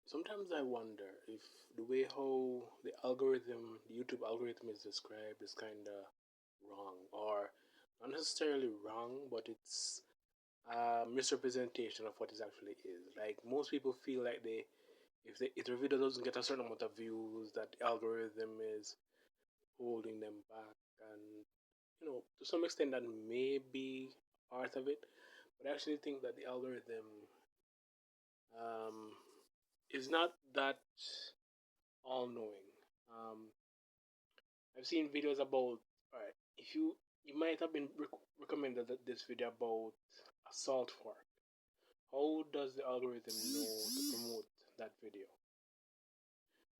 Sometimes I wonder if the way how the YouTube algorithm is described is kind of wrong, or not necessarily wrong, but it's a misrepresentation of what it actually is. Like most people feel like if the video doesn't get a certain amount of views, that the algorithm is holding them back, and to some extent that may be part of it. But I actually think that the algorithm um, is not that all knowing. Um, I've seen videos about. Alright, if you might have been recommended this video about a salt fork. How does the algorithm know to promote that video?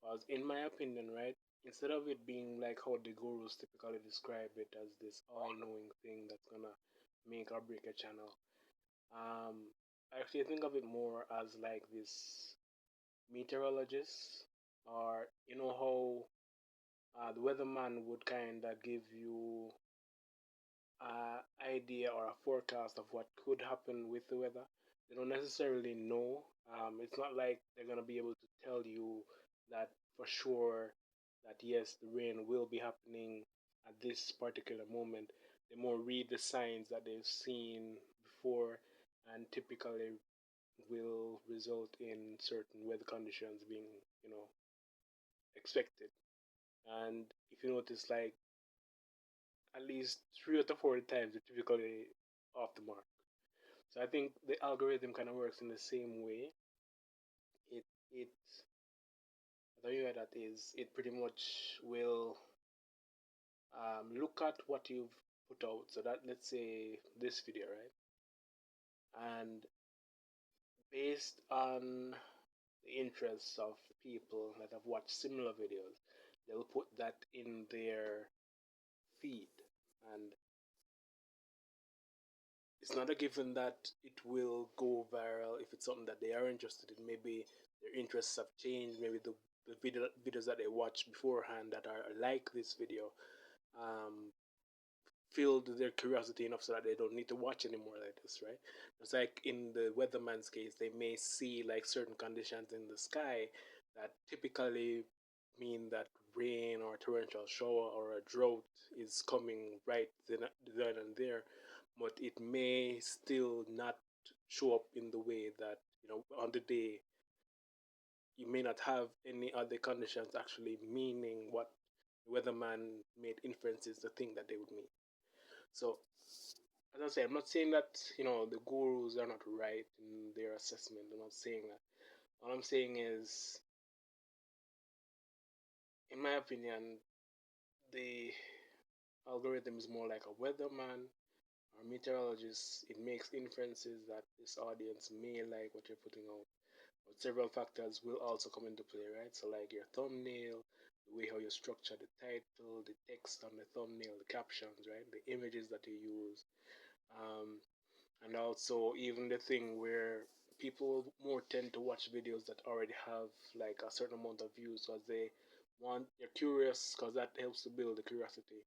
Because in my opinion, right, instead of it being like how the gurus typically describe it as this all-knowing thing that's gonna make or break a channel, I actually think of it more as like this meteorologist, or how the weatherman would kind of give you an idea or a forecast of what could happen with the weather. They don't necessarily know. It's not like they're gonna be able to tell you that for sure that yes, the rain will be happening at this particular moment. They more read the signs that they've seen before, and typically will result in certain weather conditions being, you know, expected. And if you notice, like at least 3 or 4 times, they're typically off the mark. So I think the algorithm kind of works in the same way. It the way that is, it pretty much will look at what you've put out. So that, let's say this video, right? And based on the interests of people that have watched similar videos, they'll put that in their feed. And it's not a given that it will go viral if it's something that they are interested in. Maybe their interests have changed. Maybe the videos that they watched beforehand that are like this video um, filled their curiosity enough so that they don't need to watch anymore like this, right? It's like in the weatherman's case, they may see like certain conditions in the sky that typically mean that rain or torrential shower or a drought is coming right then and there, but it may still not show up in the way that on the day you may not have any other conditions actually meaning what the weatherman made inferences to think that they would mean. So, as I say, I'm not saying that the gurus are not right in their assessment. I'm not saying that. All I'm saying is, in my opinion, the algorithm is more like a weatherman or meteorologist. It makes inferences that this audience may like what you're putting out. But several factors will also come into play, right? So, like your thumbnail, the way how you structure the title, the text on the thumbnail, the captions, right? The images that you use. Um, and also even the thing where people more tend to watch videos that already have like a certain amount of views because they're curious, because that helps to build the curiosity.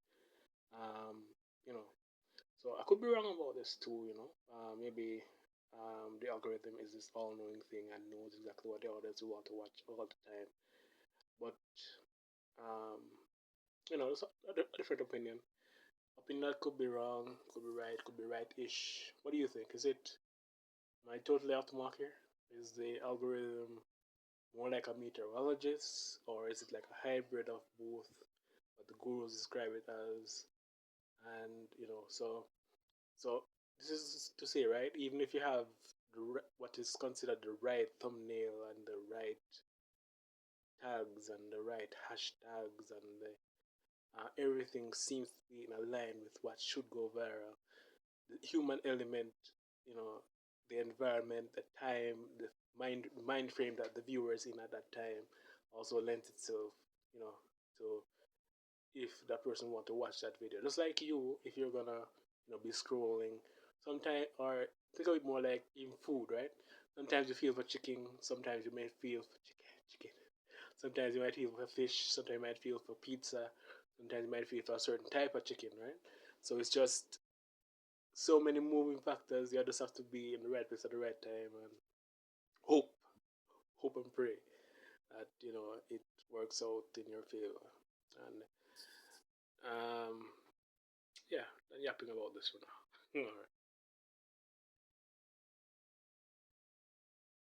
um you know so I could be wrong about this too. Maybe the algorithm is this all-knowing thing and knows exactly what the audience want to watch all the time. But um it's a different opinion that could be wrong, could be right, could be right-ish. What do you think? Am I totally off the mark here? Is the algorithm more like a meteorologist, or is it like a hybrid of both? What the gurus describe it as, and so this is to say, right? Even if you have what is considered the right thumbnail and the right tags and the right hashtags and everything seems to be in a line with what should go viral, the human element, you know, the environment, the time, the mind frame that the viewer is in at that time also lends itself, you know, to if that person want to watch that video. Just like you, if you're gonna, be scrolling, sometimes, or think of it more like in food, right? Sometimes you feel for chicken, sometimes you may feel for chicken. Sometimes you might feel for fish, sometimes you might feel for pizza, sometimes you might feel for a certain type of chicken, right? So it's just so many moving factors. You just have to be in the right place at the right time and hope, hope and pray. that it works out in your favor. And yeah, I'm yapping about this one now. All right.